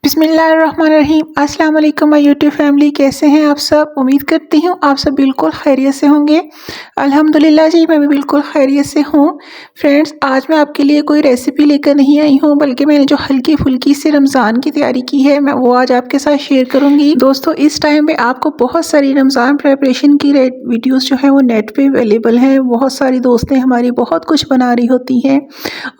बिस्मिल्लाहिर्रहमानिर्रहीम। अस्सलाम वालेकुम माय यूट्यूब फैमिली, कैसे हैं आप सब। उम्मीद करती हूँ आप सब बिल्कुल खैरियत से होंगे। अल्हम्दुलिल्लाह जी, मैं भी बिल्कुल खैरियत से हूँ। फ्रेंड्स, आज मैं आपके लिए कोई रेसिपी लेकर नहीं आई हूँ, बल्कि मैंने जो हल्की फुल्की से रमज़ान की तैयारी की है, मैं वो आज आपके साथ शेयर करूँगी। दोस्तों, इस टाइम पे आपको बहुत सारी रमज़ान प्रिपरेशन की वीडियोज़ जो है वो नेट पर अवेलेबल हैं। बहुत सारी दोस्तें हमारी बहुत कुछ बना रही होती हैं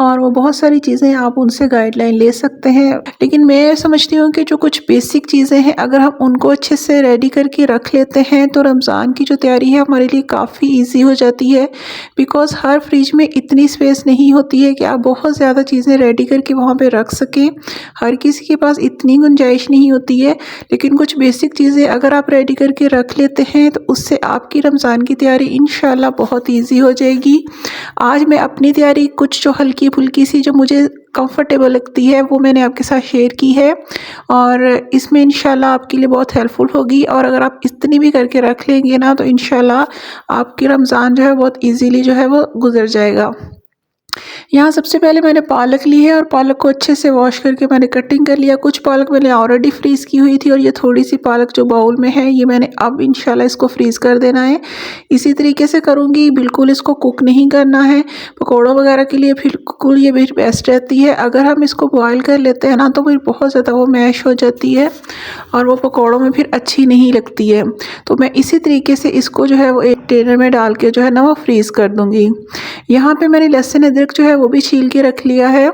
और वो बहुत सारी चीज़ें आप उनसे गाइडलाइन ले सकते हैं। लेकिन मैं समझती हूँ कि जो कुछ बेसिक चीज़ें हैं, अगर हम उनको अच्छे से रेडी करके रख लेते हैं तो रमज़ान की जो तैयारी है हमारे लिए काफ़ी इजी हो जाती है। बिकॉज़ हर फ्रिज में इतनी स्पेस नहीं होती है कि आप बहुत ज़्यादा चीज़ें रेडी करके वहाँ पे रख सकें। हर किसी के पास इतनी गुंजाइश नहीं होती है, लेकिन कुछ बेसिक चीज़ें अगर आप रेडी करके रख लेते हैं तो उससे आपकी रमज़ान की तैयारी इंशाल्लाह बहुत ईजी हो जाएगी। आज मैं अपनी तैयारी कुछ जो हल्की फुल्की सी जो मुझे कंफर्टेबल लगती है वो मैंने आपके साथ शेयर की है और इसमें इंशाल्लाह आपके लिए बहुत हेल्पफुल होगी। और अगर आप इतनी भी करके रख लेंगे ना तो इंशाल्लाह आपकी रमज़ान जो है बहुत इजीली जो है वो गुजर जाएगा। यहाँ सबसे पहले मैंने पालक ली है और पालक को अच्छे से वॉश करके मैंने कटिंग कर लिया। कुछ पालक मैंने ऑलरेडी फ्रीज़ की हुई थी और ये थोड़ी सी पालक जो बाउल में है ये मैंने अब इंशाल्लाह इसको फ्रीज़ कर देना है। इसी तरीके से करूँगी, बिल्कुल इसको कुक नहीं करना है। पकौड़ों वगैरह के लिए बिल्कुल ये भी बेस्ट रहती है। अगर हम इसको बॉयल कर लेते हैं ना तो फिर बहुत ज़्यादा वो मैश हो जाती है और वो पकौड़ों में फिर अच्छी नहीं लगती है। तो मैं इसी तरीके से इसको जो है वो एक टेनर में डाल के जो है ना वो फ्रीज़ कर दूँगी। यहाँ पे मैंने लहसुन अदरक जो है वो भी छील के रख लिया है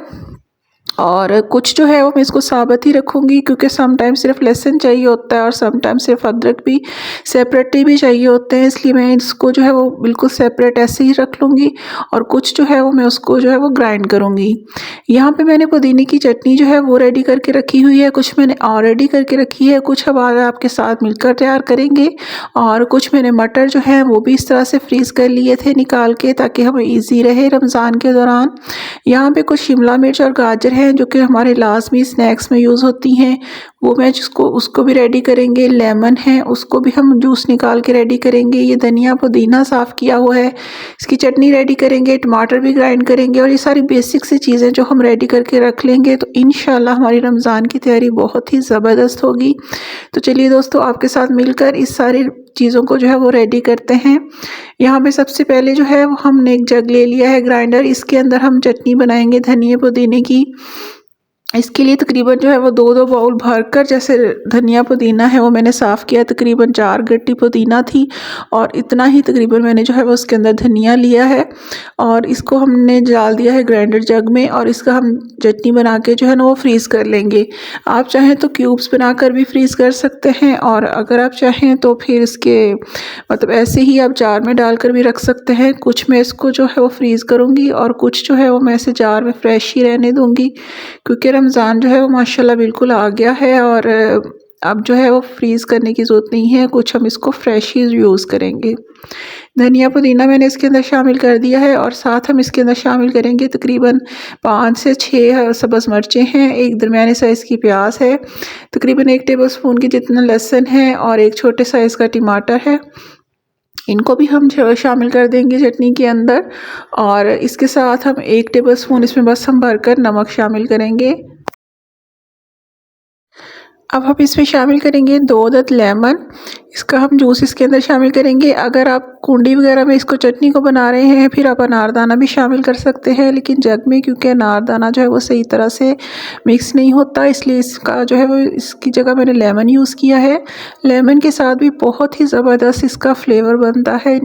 और कुछ जो है वो मैं इसको साबुत ही रखूँगी, क्योंकि समटाइम सिर्फ लहसुन चाहिए होता है और समटाइम सिर्फ अदरक भी सेपरेटली भी चाहिए होते हैं, इसलिए मैं इसको जो है वो बिल्कुल सेपरेट ऐसे ही रख लूँगी और कुछ जो है वो मैं उसको जो है वो ग्राइंड करूँगी। यहाँ पे मैंने पुदीने की चटनी जो है वो रेडी करके रखी हुई है, कुछ मैंने ऑलरेडी करके रखी है, कुछ अब आज आपके साथ मिलकर तैयार करेंगे। और कुछ मैंने मटर जो है वो भी इस तरह से फ्रीज़ कर लिए थे निकाल के, ताकि हमें ईजी रहे रमज़ान के दौरान। यहाँ पे कुछ शिमला मिर्च और गाजर हैं जो कि हमारे लाजमी स्नैक्स में यूज़ होती हैं, वो मैं जिसको उसको भी रेडी करेंगे। लेमन है, उसको भी हम जूस निकाल के रेडी करेंगे। ये धनिया पुदीना साफ़ किया हुआ है, इसकी चटनी रेडी करेंगे। टमाटर भी ग्राइंड करेंगे और ये सारी बेसिक सी चीज़ें जो हम रेडी करके रख लेंगे तो इंशाल्लाह हमारी रमज़ान की तैयारी बहुत ही ज़बरदस्त होगी। तो चलिए दोस्तों, आपके साथ मिलकर इस सारी चीज़ों को जो है वो रेडी करते हैं। यहाँ पे सबसे पहले जो है वो हमने एक जग ले लिया है ग्राइंडर, इसके अंदर हम चटनी बनाएंगे धनिया पुदीने की। इसके लिए तकरीबन जो है वो 2-2 बाउल भरकर, जैसे धनिया पुदीना है वो मैंने साफ़ किया, तकरीबन 4 गट्टी पुदीना थी और इतना ही तकरीबन मैंने जो है वो उसके अंदर धनिया लिया है और इसको हमने डाल दिया है ग्राइंडर जग में और इसका हम चटनी बना के जो है ना वो फ्रीज़ कर लेंगे। आप चाहें तो क्यूब्स बनाकर भी फ्रीज़ कर सकते हैं और अगर आप चाहें तो फिर इसके मतलब ऐसे ही आप जार में डालकर भी रख सकते हैं। कुछ मैं इसको जो है वो फ्रीज़ करूँगी और कुछ जो है वो मैं इसे जार में फ्रेश ही रहने दूँगी, क्योंकि रमज़ान जो है वो माशाल्लाह बिल्कुल आ गया है और अब जो है वो फ्रीज़ करने की ज़रूरत नहीं है, कुछ हम इसको फ्रेश ही यूज़ करेंगे। धनिया पुदीना मैंने इसके अंदर शामिल कर दिया है और साथ हम इसके अंदर शामिल करेंगे तकरीबन 5 से 6 सब्ज़ मिर्चें हैं, एक दरमियाने साइज़ की प्याज है, तकरीबन 1 टेबलस्पून के जितना लहसुन है और एक छोटे साइज़ का टमाटर है। इनको भी हम शामिल कर देंगे चटनी के अंदर और इसके साथ हम 1 टेबलस्पून इसमें बस हम भरकर नमक शामिल करेंगे। अब हम इसमें शामिल करेंगे 2 अदद लेमन, इसका हम जूस इसके अंदर शामिल करेंगे। अगर आप कुंडी वगैरह में इसको चटनी को बना रहे हैं फिर आप अनारदाना भी शामिल कर सकते हैं, लेकिन जग में क्योंकि अनारदाना जो है वो सही तरह से मिक्स नहीं होता, इसलिए इसका जो है वो इसकी जगह मैंने लेमन यूज़ किया है। लेमन के साथ भी बहुत ही ज़बरदस्त इसका फ्लेवर बनता है,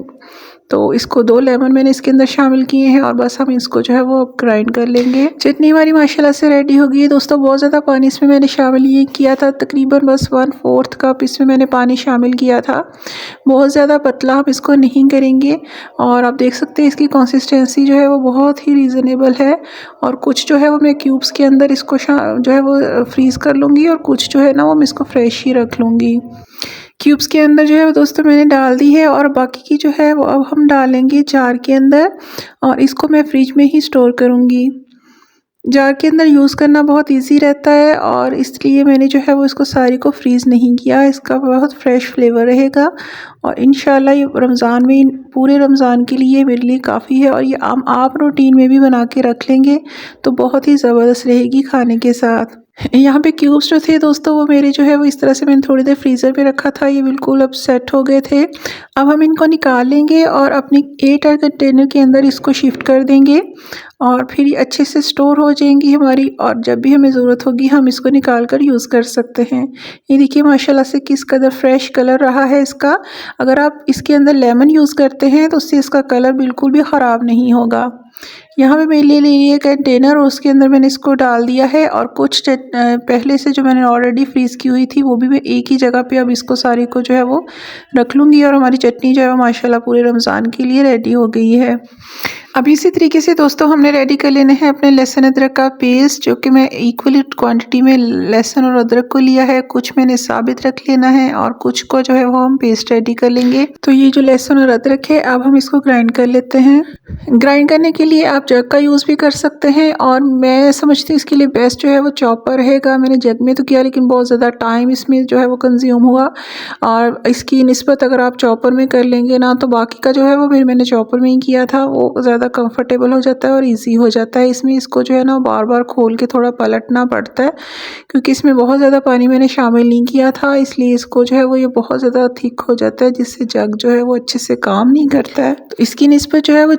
तो इसको 2 लेमन मैंने इसके अंदर शामिल किए हैं और बस हम इसको जो है वो ग्राइंड कर लेंगे। चटनी हमारी माशाल्लाह से रेडी हो गई है दोस्तों। बहुत ज़्यादा पानी इसमें मैंने शामिल ये किया था, तकरीबन बस 1/4 कप इसमें मैंने पानी शामिल किया था। बहुत ज़्यादा पतला हम इसको नहीं करेंगे और आप देख सकते हैं इसकी कंसिस्टेंसी जो है वो बहुत ही रीज़नेबल है। और कुछ जो है वो मैं क्यूब्स के अंदर इसको जो है वो फ्रीज़ कर लूँगी और कुछ जो है ना वो मैं इसको फ्रेश ही रख लूँगी। क्यूब्स के अंदर जो है वो दोस्तों मैंने डाल दी है और बाकी की जो है वो अब हम डालेंगे जार के अंदर और इसको मैं फ्रिज में ही स्टोर करूँगी। जार के अंदर यूज़ करना बहुत इजी रहता है और इसलिए मैंने जो है वो इसको सारी को फ्रीज़ नहीं किया, इसका बहुत फ्रेश फ्लेवर रहेगा और इंशाल्लाह ये रमज़ान में पूरे रमज़ान के लिए मेरे लिए काफ़ी है। और ये आप रूटीन में भी बना के रख लेंगे तो बहुत ही ज़बरदस्त रहेगी खाने के साथ। यहाँ पे क्यूब्स जो थे दोस्तों वो मेरे जो है वो इस तरह से मैंने थोड़ी देर फ्रीज़र में रखा था, ये बिल्कुल अब सेट हो गए थे। अब हम इनको निकाल लेंगे और अपनी एयरटाइट कंटेनर के अंदर इसको शिफ्ट कर देंगे और फिर ये अच्छे से स्टोर हो जाएंगी हमारी, और जब भी हमें ज़रूरत होगी हम इसको निकाल कर यूज़ कर सकते हैं। ये देखिए माशाल्लाह से किस कदर फ्रेश कलर रहा है इसका। अगर आप इसके अंदर लेमन यूज़ करते हैं तो उससे इसका कलर बिल्कुल भी ख़राब नहीं होगा। यहाँ पे मैं ले लिए कंटेनर और उसके अंदर मैंने इसको डाल दिया है, और कुछ पहले से जो मैंने ऑलरेडी फ्रीज़ की हुई थी वो भी मैं एक ही जगह पे अब इसको सारे को जो है वो रख लूँगी, और हमारी चटनी जो है वो माशाल्लाह पूरे रमज़ान के लिए रेडी हो गई है। अब इसी तरीके से दोस्तों हमने रेडी कर लेना है अपने लहसुन अदरक का पेस्ट, जो कि मैं इक्वली क्वांटिटी में लहसुन और अदरक को लिया है। कुछ मैंने साबित रख लेना है और कुछ को जो है वो हम पेस्ट रेडी कर लेंगे। तो ये जो लहसुन और अदरक है अब हम इसको ग्राइंड कर लेते हैं। ग्राइंड करने के लिए आप जग का यूज़ भी कर सकते हैं, और मैं समझती हूँ इसके लिए बेस्ट जो है वो चॉपर रहेगा। मैंने जग में तो किया लेकिन बहुत ज़्यादा टाइम इसमें जो है वो कंज्यूम हुआ, और इसकी निस्बत अगर आप चॉपर में कर लेंगे ना तो बाकी का जो है वो मैंने चॉपर में ही किया था, वो ज़्यादा कंफर्टेबल हो जाता है और इजी हो जाता है। इसमें इसको जो है ना बार बार खोल के थोड़ा पलटना पड़ता है, क्योंकि इसमें बहुत ज़्यादा पानी मैंने शामिल नहीं किया था, इसलिए इसको जो है वो ये बहुत ज़्यादा थिक हो जाता है, जिससे जग जो है वो अच्छे से काम नहीं करता है। तो इसकी निस्बत जो है वो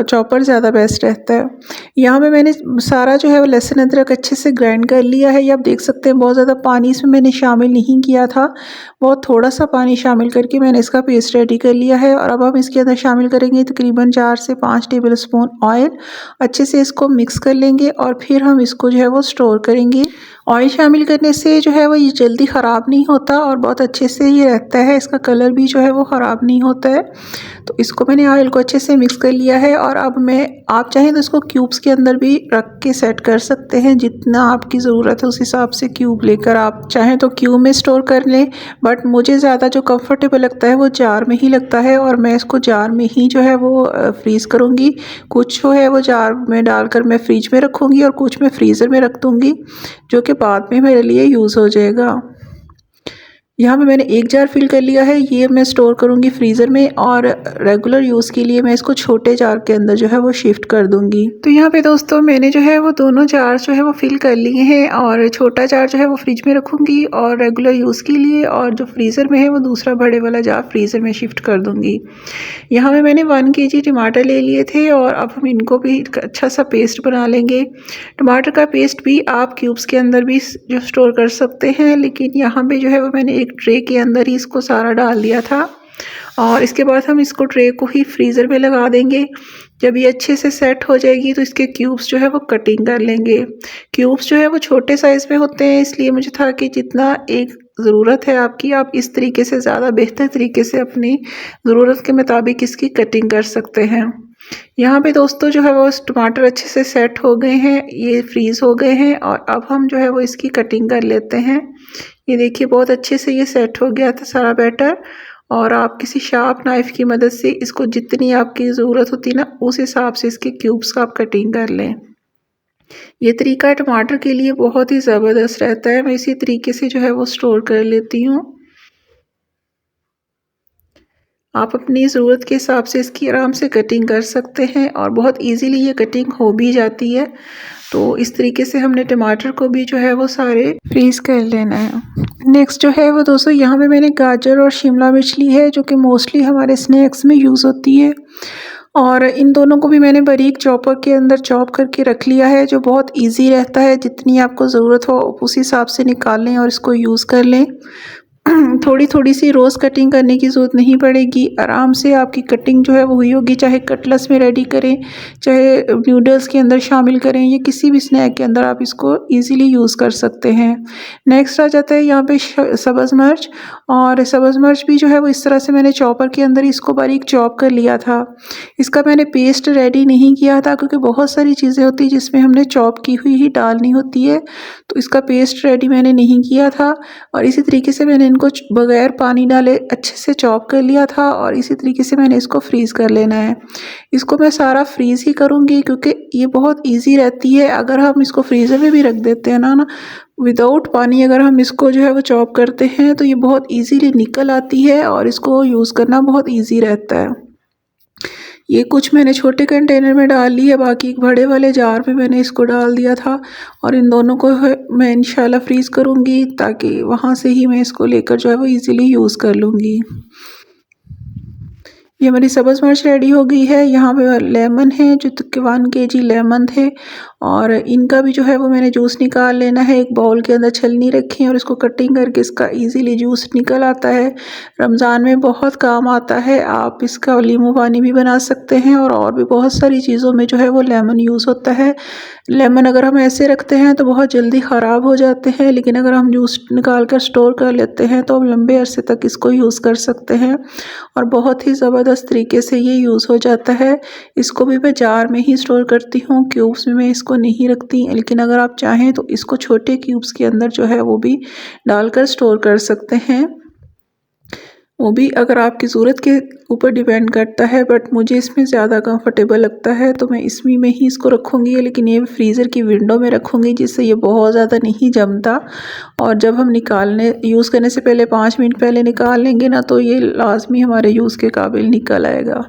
चॉपर ज़्यादा बेस्ट रहता है। यहाँ पे मैंने सारा जो है वो लहसुन अदरक अच्छे से ग्राइंड कर लिया है। ये आप देख सकते हैं बहुत ज़्यादा पानी इसमें मैंने शामिल नहीं किया था, बहुत थोड़ा सा पानी शामिल करके मैंने इसका पेस्ट रेडी कर लिया है। और अब हम इसके अंदर शामिल करेंगे तकरीबन 4 से 5 टेबल स्पून ऑयल। अच्छे से इसको मिक्स कर लेंगे और फिर हम इसको जो है वो स्टोर करेंगे। ऑयल शामिल करने से जो है वो ये जल्दी ख़राब नहीं होता और बहुत अच्छे से ये रहता है, इसका कलर भी जो है वो ख़राब नहीं होता है। तो इसको मैंने ऑयल को अच्छे से मिक्स कर लिया है, और अब आप चाहें तो इसको क्यूब्स के अंदर भी रख के सेट कर सकते हैं। जितना आपकी ज़रूरत है उस हिसाब से क्यूब लेकर आप चाहें तो क्यूब में स्टोर कर लें, बट मुझे ज़्यादा जो कंफर्टेबल लगता है वो जार में ही लगता है, और मैं इसको जार में ही जो है वो फ्रीज़ करूँगी। कुछ जो है वो जार में डालकर मैं फ्रिज में रखूँगी और कुछ मैं फ्रीज़र में रख दूँगी, जो कि बाद में मेरे लिए यूज़ हो जाएगा। यहाँ पे मैंने एक जार फिल कर लिया है, ये मैं स्टोर करूँगी फ्रीज़र में, और रेगुलर यूज़ के लिए मैं इसको छोटे जार के अंदर जो है वो शिफ्ट कर दूँगी। तो यहाँ पे दोस्तों मैंने जो है वो दोनों जार जो है वो फिल कर लिए हैं, और छोटा जार जो है वो फ्रिज में रखूँगी और रेगुलर यूज़ के लिए, और जो फ्रीज़र में है वो दूसरा बड़े वाला जार फ्रीज़र में शिफ्ट कर दूँगी। यहाँ पे मैंने 1 kg टमाटर ले लिए थे, और अब हम इनको भी अच्छा सा पेस्ट बना लेंगे। टमाटर का पेस्ट भी आप क्यूब्स के अंदर भी जो स्टोर कर सकते हैं, लेकिन यहाँ पे जो है वो मैंने एक ट्रे के अंदर ही इसको सारा डाल दिया था, और इसके बाद हम इसको ट्रे को ही फ्रीज़र में लगा देंगे। जब ये अच्छे से सेट हो जाएगी तो इसके क्यूब्स जो है वो कटिंग कर लेंगे। क्यूब्स जो है वो छोटे साइज़ में होते हैं, इसलिए मुझे था कि जितना एक ज़रूरत है आपकी, आप इस तरीके से ज़्यादा बेहतर तरीके से अपनी ज़रूरत के मुताबिक इसकी कटिंग कर सकते हैं। यहाँ पे दोस्तों जो है वो टमाटर अच्छे से सेट हो गए हैं, ये फ्रीज़ हो गए हैं, और अब हम जो है वो इसकी कटिंग कर लेते हैं। ये देखिए बहुत अच्छे से ये सेट हो गया था सारा बैटर, और आप किसी शार्प नाइफ़ की मदद से इसको जितनी आपकी ज़रूरत होती है ना उस हिसाब से इसके क्यूब्स का आप कटिंग कर लें। ये तरीका टमाटर के लिए बहुत ही ज़बरदस्त रहता है। मैं इसी तरीके से जो है वो स्टोर कर लेती हूँ। आप अपनी ज़रूरत के हिसाब से इसकी आराम से कटिंग कर सकते हैं, और बहुत इजीली ये कटिंग हो भी जाती है। तो इस तरीके से हमने टमाटर को भी जो है वो सारे फ्रीज़ कर लेना है। नेक्स्ट जो है वो दोस्तों यहाँ पे मैंने गाजर और शिमला मिर्च ली है, जो कि मोस्टली हमारे स्नैक्स में यूज़ होती है, और इन दोनों को भी मैंने बारीक चॉपर के अंदर चॉप करके रख लिया है, जो बहुत इजी रहता है। जितनी आपको ज़रूरत हो उस हिसाब से निकाल लें और इसको यूज़ कर लें। थोड़ी थोड़ी सी रोज़ कटिंग करने की ज़रूरत नहीं पड़ेगी, आराम से आपकी कटिंग जो है वो हुई होगी। चाहे कटलेट्स में रेडी करें, चाहे नूडल्स के अंदर शामिल करें, या किसी भी स्नैक के अंदर आप इसको इजीली यूज़ कर सकते हैं। नेक्स्ट आ जाता है यहाँ पे सब्ज़ मिर्च, और सब्ज़ मिर्च भी जो है वो इस तरह से मैंने चॉपर के अंदर इसको बारीक चॉप कर लिया था। इसका मैंने पेस्ट रेडी नहीं किया था, क्योंकि बहुत सारी चीज़ें होती हैं जिसमें हमने चॉप की हुई ही डालनी होती है, तो इसका पेस्ट रेडी मैंने नहीं किया था। और इसी तरीके से मैंने इनको बगैर पानी डाले अच्छे से चॉप कर लिया था, और इसी तरीके से मैंने इसको फ्रीज़ कर लेना है। इसको मैं सारा फ्रीज़ ही करूँगी, क्योंकि ये बहुत इजी रहती है। अगर हम इसको फ्रीज़र में भी रख देते हैं ना विदाउट पानी, अगर हम इसको जो है वो चॉप करते हैं तो ये बहुत इजीली निकल आती है, और इसको यूज़ करना बहुत इजी रहता है। ये कुछ मैंने छोटे कंटेनर में डाल लिया, बाकी एक बड़े वाले जार में मैंने इसको डाल दिया था और इन दोनों को मैं इंशाल्लाह फ्रीज़ करूँगी ताकि वहाँ से ही मैं इसको लेकर जो है वो ईज़िली यूज़ कर लूँगी। ये हमारी सब्ज़ मिर्च रेडी हो गई है। यहाँ पे लेमन है जो 1 kg लेमन थे और इनका भी जो है वो मैंने जूस निकाल लेना है। एक बाउल के अंदर छलनी रखी है और इसको कटिंग करके इसका इजीली जूस निकल आता है। रमज़ान में बहुत काम आता है। आप इसका नींबू पानी भी बना सकते हैं और भी बहुत सारी चीज़ों में जो है वो लेमन यूज़ होता है। लेमन अगर हम ऐसे रखते हैं तो बहुत जल्दी ख़राब हो जाते हैं, लेकिन अगर हम जूस निकाल कर स्टोर कर लेते हैं तो हम लंबे अरसे तक इसको यूज़ कर सकते हैं और बहुत ही ज़बरदस्त तरीके से ये यूज़ हो जाता है। इसको भी मैं जार में ही स्टोर करती हूँ, क्यूब्स में मैं इसको नहीं रखती, लेकिन अगर आप चाहें तो इसको छोटे क्यूब्स के अंदर जो है वो भी डालकर स्टोर कर सकते हैं। वो भी अगर आपकी ज़रूरत के ऊपर डिपेंड करता है, बट मुझे इसमें ज़्यादा कंफर्टेबल लगता है तो मैं इसमें में ही इसको रखूँगी, लेकिन ये फ्रीज़र की विंडो में रखूँगी जिससे ये बहुत ज़्यादा नहीं जमता। और जब हम यूज़ करने से पहले 5 मिनट पहले निकाल लेंगे ना तो ये लाजमी हमारे यूज़ के काबिल निकल आएगा।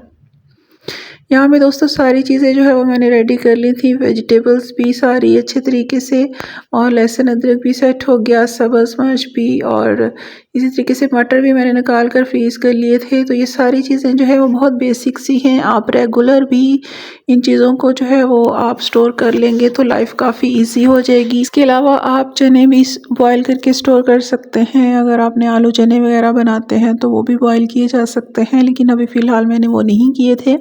यहाँ पे दोस्तों सारी चीज़ें जो है वो मैंने रेडी कर ली थी। वेजिटेबल्स भी सारी अच्छे तरीके से और लहसुन अदरक भी सेट हो गया, सब्ज़ मिर्च भी और इसी तरीके से मटर भी मैंने निकाल कर फ्रीज़ कर लिए थे। तो ये सारी चीज़ें जो है वो बहुत बेसिक सी हैं। आप रेगुलर भी इन चीज़ों को जो है वो आप स्टोर कर लेंगे तो लाइफ काफ़ी ईजी हो जाएगी। इसके अलावा आप चने भी बॉयल करके स्टोर कर सकते हैं। अगर आपने आलू चने वगैरह बनाते हैं तो वो भी बॉयल किए जा सकते हैं, लेकिन अभी फ़िलहाल मैंने वो नहीं किए थे।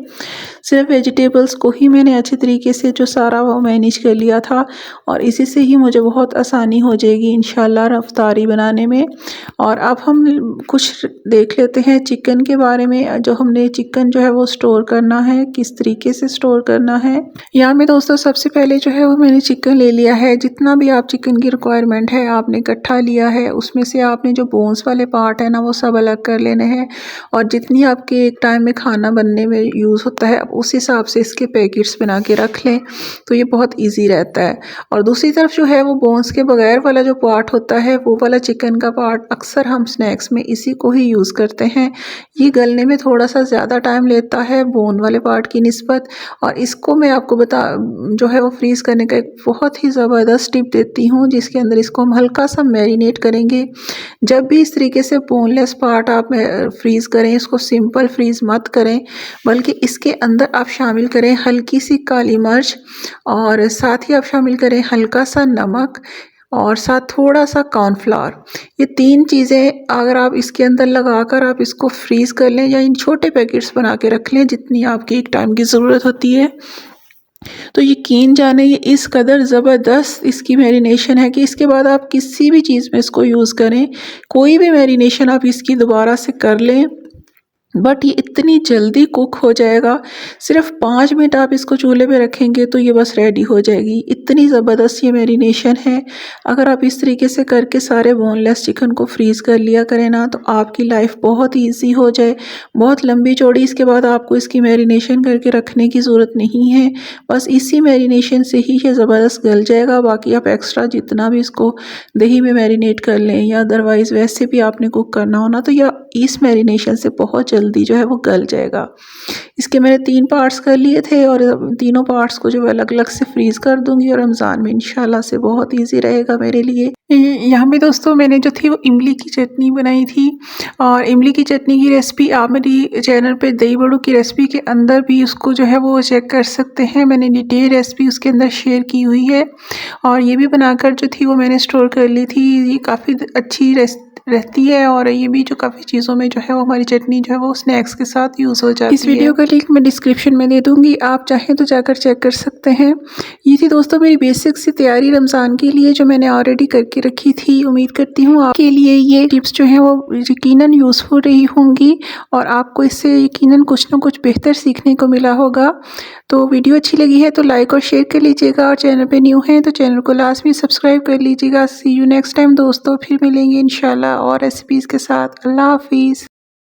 सिर्फ वेजिटेबल्स को ही मैंने अच्छे तरीके से जो सारा वो मैनेज कर लिया था और इसी से ही मुझे बहुत आसानी हो जाएगी इंशाल्लाह रफ्तारी बनाने में। और अब हम कुछ देख लेते हैं चिकन के बारे में। जो हमने चिकन जो है वो स्टोर करना है, किस तरीके से स्टोर करना है। यहाँ में दोस्तों सबसे पहले जो है वो मैंने चिकन ले लिया है। जितना भी आप चिकन की रिक्वायरमेंट है आपने इकट्ठा लिया है, उसमें से आपने जो बोन्स वाले पार्ट है ना वो सब अलग कर लेने हैं और जितनी आपके एक टाइम में खाना बनने में यूज़ होता है उस हिसाब से इसके पैकेट्स बना के रख लें तो ये बहुत इजी रहता है। और दूसरी तरफ जो है वो बोन्स के बगैर वाला जो पार्ट होता है वो वाला चिकन का पार्ट अक्सर हम स्नैक्स में इसी को ही यूज़ करते हैं। ये गलने में थोड़ा सा ज़्यादा टाइम लेता है बोन वाले पार्ट की निस्बत, और इसको मैं आपको जो है वो फ्रीज़ करने का एक बहुत ही ज़बरदस्त टिप देती हूँ जिसके अंदर इसको हम हल्का सा मैरिनेट करेंगे। जब भी इस तरीके से बोनलेस पार्ट आप फ्रीज़ करें, इसको सिंपल फ्रीज़ मत करें बल्कि इसके अंदर आप शामिल करें हल्की सी काली मिर्च और साथ ही आप शामिल करें हल्का सा नमक और साथ थोड़ा सा कॉर्नफ्लावर। ये 3 चीज़ें अगर आप इसके अंदर लगाकर आप इसको फ्रीज़ कर लें या इन छोटे पैकेट्स बना के रख लें जितनी आपकी एक टाइम की ज़रूरत होती है, तो यकीन जाने ये इस कदर ज़बरदस्त इसकी मैरिनेशन है कि इसके बाद आप किसी भी चीज़ में इसको यूज़ करें, कोई भी मैरिनेशन आप इसकी दोबारा से कर लें बट ये इतनी जल्दी कुक हो जाएगा। सिर्फ 5 मिनट आप इसको चूल्हे पे रखेंगे तो ये बस रेडी हो जाएगी। इतनी ज़बरदस्त ये मैरिनेशन है। अगर आप इस तरीके से करके सारे बोनलेस चिकन को फ्रीज़ कर लिया करें ना तो आपकी लाइफ बहुत ईजी हो जाए, बहुत लंबी चौड़ी इसके बाद आपको इसकी मैरिनेशन करके रखने की ज़रूरत नहीं है। बस इसी मैरिनेशन से ही ये ज़बरदस्त गल जाएगा। बाकी आप एक्स्ट्रा जितना भी इसको दही में मैरिनेट कर लें या अदरवाइज़ वैसे भी आपने कुक करना हो ना तो या इस मैरिनेशन से बहुत जल्दी जो है वो गल जाएगा। इसके मैंने 3 पार्ट्स कर लिए थे और तीनों पार्ट्स को जो है अलग अलग से फ्रीज़ कर दूंगी और रमज़ान में इंशाल्लाह से बहुत इजी रहेगा मेरे लिए। यहाँ पे दोस्तों मैंने जो थी वो इमली की चटनी बनाई थी और इमली की चटनी की रेसिपी आप मेरी चैनल पे दही बड़ों की रेसिपी के अंदर भी उसको जो है वो चेक कर सकते हैं। मैंने डिटेल रेसिपी उसके अंदर शेयर की हुई है और ये भी बनाकर जो थी वो मैंने स्टोर कर ली थी। ये काफ़ी अच्छी रहती है और ये भी जो काफ़ी चीज़ों में जो है वो हमारी चटनी जो है वो स्नैक्स के साथ यूज़ हो जाती है। इस वीडियो का लिंक मैं डिस्क्रिप्शन में दे दूँगी, आप चाहें तो जाकर चेक कर सकते हैं। ये थी दोस्तों मेरी बेसिक सी तैयारी रमज़ान के लिए जो मैंने ऑलरेडी करके रखी थी। उम्मीद करती हूँ आपके लिए ये टिप्स जो हैं वो यकीनन यूज़फुल रही होंगी और आपको इससे यकीनन कुछ ना कुछ बेहतर सीखने को मिला होगा। तो वीडियो अच्छी लगी है तो लाइक और शेयर कर लीजिएगा और चैनल पे न्यू हैं तो चैनल को लाजमी सब्सक्राइब कर लीजिएगा। सी यू नेक्स्ट टाइम दोस्तों, फिर मिलेंगे इंशाल्लाह और रेसिपीज़ के साथ। अल्लाह हाफिज़।